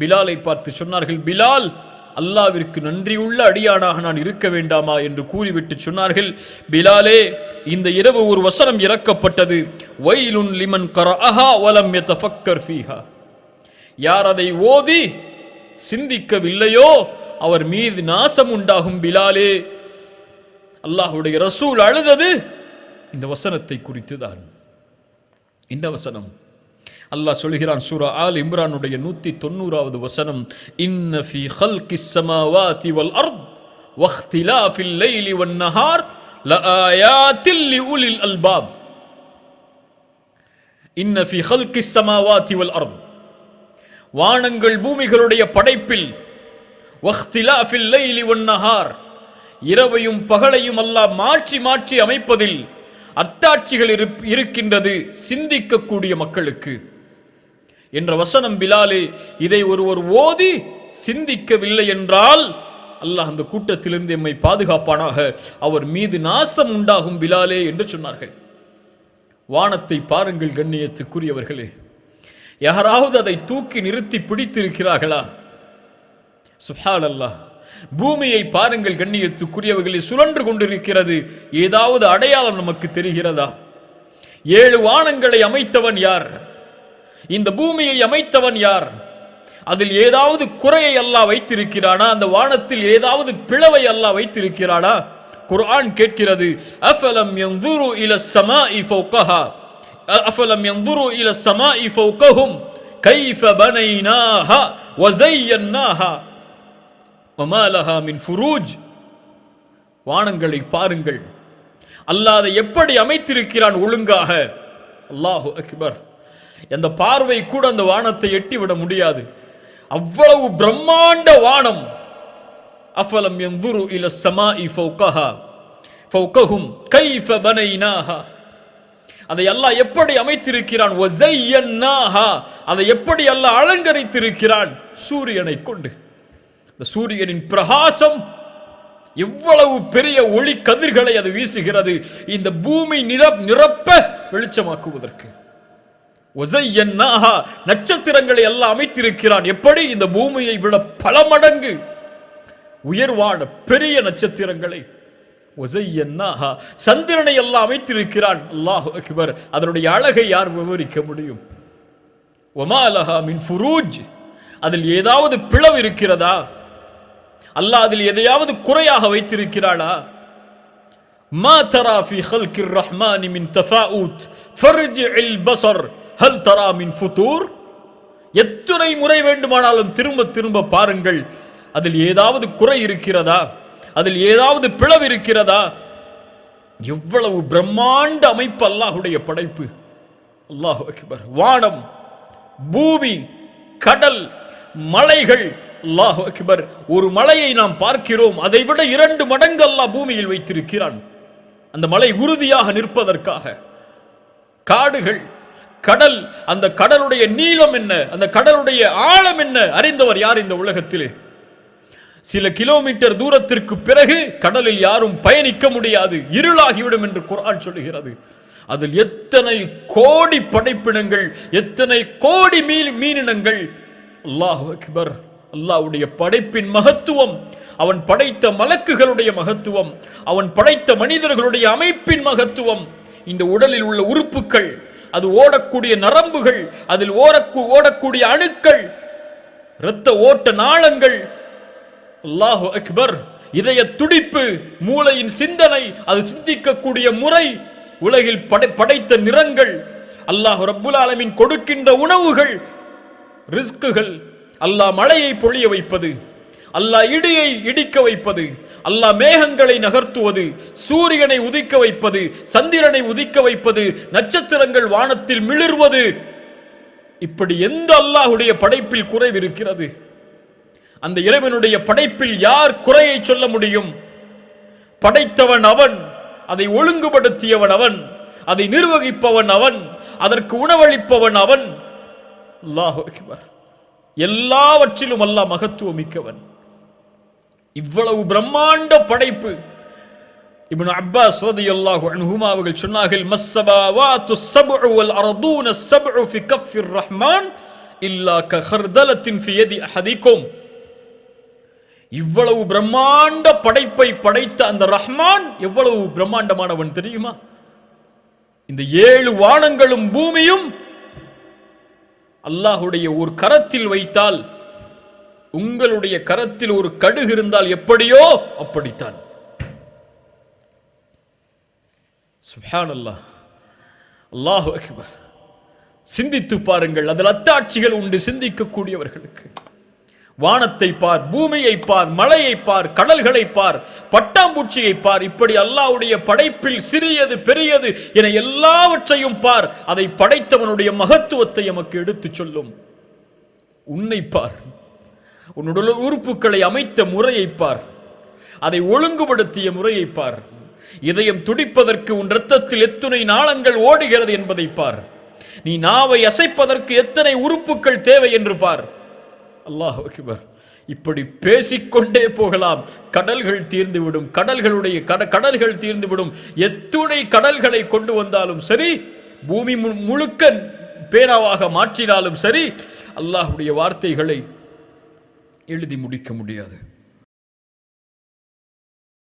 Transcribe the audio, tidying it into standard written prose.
பிலாலை பார்த்து சொன்னார்கள், பிலால், அல்லாவிற்கு நன்றியுள்ள அடியானாக நான் இருக்க வேண்டாமா என்று கூறிவிட்டு சொன்னார்கள், பிலாலே, இந்த இரவு ஒரு வசனம் இறக்கப்பட்டது, வைலுன் லிமன் கரஅஹா வலம் யதஃபக்கர் ஃபீஹா. யார் அதை ஓதி சிந்திக்கவில்லையோ அவர் மீது நாசம் உண்டாகும். பிலாலே, அல்லாஹ்வுடைய ரசூல் அழுதது இந்த வசனத்தை குறித்துதான். இந்த வசனம் அல்லாஹ் சொல்கிறான், சூரா ஆல் இம்ரானுடைய 190வது வசனம், இன்ன ஃபீ ஹல்கிஸ் ஸமாவாதி வல் அர்த் வக்திலாஃபில் லைலி வன் நஹார் லஆயாத்தில் லிஉலில் அல்பாப். இன்ன ஃபீ ஹல்கிஸ் ஸமாவாதி வல் அர்த், வானங்கள் பூமிகளுடைய படைப்பில், வக்திலாஃபில் லைலி வன் நஹார், இரவையும் பகலையும் அல்லாஹ் மாற்றி மாற்றி அமைப்பதில் அத்தாட்சிகள் இருக்கின்றது சிந்திக்கக்கூடிய மக்களுக்கு என்ற வசனம். பிலாலே, இதை ஒருவர் ஓதி சிந்திக்கவில்லை என்றால் அல்லாஹ் அந்த கூட்டத்திலிருந்து எம்மை பாதுகாப்பானாக, அவர் மீது நாசம் உண்டாகும் பிலாலே என்று சொன்னார்கள். வானத்தை பாருங்கள் கண்ணியத்துக்குரியவர்களே, யாராவது அதை தூக்கி நிறுத்தி பிடித்திருக்கிறார்களா? சுப்ஹானல்லாஹ். பூமியை பாருங்கள் கண்ணியத்துக்குரியவர்களே, சுழன்று கொண்டிருக்கிறது. ஏதாவது அடையாளம் நமக்கு தெரிகிறதா? 7 வானங்களை அமைத்தவன் யார்? இந்த பூமியை அமைத்தவன் யார்? அதில் ஏதாவது குறையை அல்லாஹ் வைத்திருக்கிறானா? அந்த வானத்தில் ஏதாவது பிளவை அல்லாஹ் வைத்திருக்கிறானா? குர்ஆன் கேட்கிறது, அஃபலம் யன்துரு இலஸ் ஸமாஇ ஃபௌகஹா அஃபலம் யன்துரு இலஸ் ஸமாஇ ஃபௌகஹும் கைஃப பனைனாஹா வ ஸய்யன்னாஹா வமா லஹா மின் ஃபுரூஜ். வானங்களை பாருங்கள், அல்லாஹ் அதை எப்படி அமைத்திருக்கிறான் ஒழுங்காக. அல்லாஹு அக்பர். அந்த பார்வை கூட அந்த வானத்தை எட்டிவிட முடியாது, அவ்வளவு பிரம்மாண்ட வானம். அஃபலம் யன்துரு இலஸ் ஸமாஇ ஃபௌகஹும் கைஃப பனைனாஹா, அதை அல்லாஹ் எப்படி அமைத்திருக்கிறான். வ ஸய்யன்னாஹா, அதை எப்படி அல்லாஹ் அலங்கரித்திருக்கிறான் சூரியனை கொண்டு. இந்த சூரியனின் பிரகாசம் எவ்வளவு பெரிய ஒளி கதிர்களை அது வீசுகிறது, இந்த பூமி நிரப்ப வெளிச்சமாக்குவதற்கு. வஸய்யன்னாஹா, நட்சத்திரங்களை எல்லாம் அமைத்திருக்கிறான். எப்படி? இந்த பூமியை விட பல மடங்கு உயர்வான பெரிய நட்சத்திரங்களை. வஸய்யன்னாஹா, சந்திரனை எல்லாம் அமைத்திருக்கிறான். அல்லாஹு அக்பர். அதனுடைய அழகை யார் விவரிக்க முடியும்? வமா லஹா மின் ஃபுரூஜ், அதில் ஏதாவது பிளவு இருக்கிறதா? அல்லாஹ் அதில் எதையாவது குறையாக வைத்திருக்கிறாளா? மா தரா ஃபீ ஹல்கிர் ரஹ்மானி மின் தஃபாஊத் ஃபர்ஜிஇல் பஸர் ஹல் தரா மின் ஃபுதூர். எத்தனை முறை வேண்டுமானாலும் திரும்ப திரும்ப பாருங்கள், அதில் ஏதாவது குறை இருக்கிறதா? அதில் ஏதாவது பிளவு இருக்கிறதா? எவ்வளவு பிரம்மாண்ட அமைப்பு அல்லாஹ்வுடைய படைப்பு. அல்லாஹு அக்பர். வானம், பூமி, கடல், மலைகள். அல்லாஹு அக்பர். ஒரு மலையை நாம் பார்க்கிறோம், அதை விட 2 மடங்கு அல்லாஹ் பூமியில் வைத்திருக்கிறான், அந்த மலை உறுதியாக நிற்பதற்காக. காடுகள், கடல், அந்த கடலுடைய நீளம் என்ன, அந்த கடலுடைய ஆழம் என்ன அறிந்தவர் யார் இந்த உலகத்திலே? சில கிலோமீட்டர் தூரத்திற்கு பிறகு கடலில் யாரும் பயணிக்க முடியாது, இருளாகிவிடும் என்று குர்ஆன் சொல்லுகிறது. அதில் எத்தனை கோடி படைப்பினங்கள், எத்தனை கோடி மீனினங்கள். அல்லாஹு அக்பர். அல்லாஹ்வுடைய படைப்பின் மகத்துவம், அவன் படைத்த மலக்குகளுடைய மகத்துவம், அவன் படைத்த மனிதர்களுடைய அமைப்பின் மகத்துவம், இந்த உடலில் உள்ள உறுப்புகள், அது ஓடக்கூடிய நரம்புகள், அதில் ஓடக்கூடிய அணுக்கள், இரத்த ஓட்ட நாளங்கள். அல்லாஹு அக்பர். இதய துடிப்பு, மூளையின் சிந்தனை, அது சிந்திக்கக்கூடிய முறை, உலகில் படைத்த நிறங்கள், அல்லாஹ் ரப்புல் ஆலமீன் கொடுக்கின்ற உணவுகள், ரிஸ்குகள், அல்லாஹ் மழையை பொழிய வைப்பது, அல்லாஹ் இடியை இடிக்க வைப்பது, அல்லாஹ் மேகங்களை நகர்த்துவது, சூரியனை உதிக்க வைப்பது, சந்திரனை உதிக்க வைப்பது, நட்சத்திரங்கள் வானத்தில் மிளிர்வது. இப்படி எந்த அல்லாஹ்வுடைய படைப்பில் குறைவு இருக்கிறது? அந்த இறைவனுடைய படைப்பில் யார் குறையை சொல்ல முடியும்? படைத்தவன் அவன், அதை ஒழுங்குபடுத்தியவன் அவன், அதை நிர்வகிப்பவன் அவன், அதற்கு உணவளிப்பவன் அவன். அல்லாஹு அக்பர். எல்லாவற்றிலும் அல்லாஹ் மகத்துவம் மிக்கவன். இவ்வளவு பிரம்மாண்ட படைப்பு. இப்னு அப்பாஸ் ரலியல்லாஹு அன்ஹுமா அவர்கள் சொன்னார்கள், மஸ்ஸபாவாத்து ஸப்உ வல் அர்தூன ஸப்உ ஃபி கஃபிர் ரஹ்மான் இல்லா கஹர்தலத்தின் ஃபி யதி அஹதிக்கும். இவ்வளவு பிரம்மாண்ட படைப்பை படைத்த அந்த ரஹ்மான் எவ்வளவு பிரம்மாண்டமானவன் தெரியுமா? இந்த 7 வானங்களும் பூமியும் அல்லாஹுடைய ஒரு கரத்தில் வைத்தால், உங்களுடைய கரத்தில் ஒரு கடுகு இருந்தால் எப்படியோ அப்படித்தான். சுப்ஹானல்லாஹ், அல்லாஹு அக்பர். சிந்தித்து பாருங்கள், அதில் அத்தாட்சிகள் உண்டு சிந்திக்கக்கூடியவர்களுக்கு. வானத்தை பார், பூமியை பார், மலையை பார், கடல்களை பார், பட்டாம்பூச்சியை பார். இப்படி அல்லாஹ்வுடைய படைப்பில் சிறியது பெரியது என எல்லாவற்றையும் பார். அதை படைத்தவனுடைய மகத்துவத்தை நமக்கு எடுத்துச் சொல்லும். உன்னை பார், உன்னுடைய உறுப்புகளை அமைத்த முறையை பார், அதை ஒழுங்குபடுத்திய முறையை பார். இதயம் துடிப்பதற்கு உன் இரத்தத்தில் எத்தனை நாளங்கள் ஓடுகிறது என்பதை பார். நீ நாவை அசைப்பதற்கு எத்தனை உறுப்புகள் தேவை என்று பார். அல்லாஹ் அக்பர். இப்படி பேசிக்கொண்டே போகலாம். கடல்கள் தீர்ந்துவிடும், கடல்கள் தீர்ந்துவிடும். எத்துணை கடல்களை கொண்டு வந்தாலும் சரி, பூமி முழுக்க பேனாவாக மாற்றினாலும் சரி, அல்லாஹ்வுடைய வார்த்தைகளை எழுதி முடிக்க முடியாது.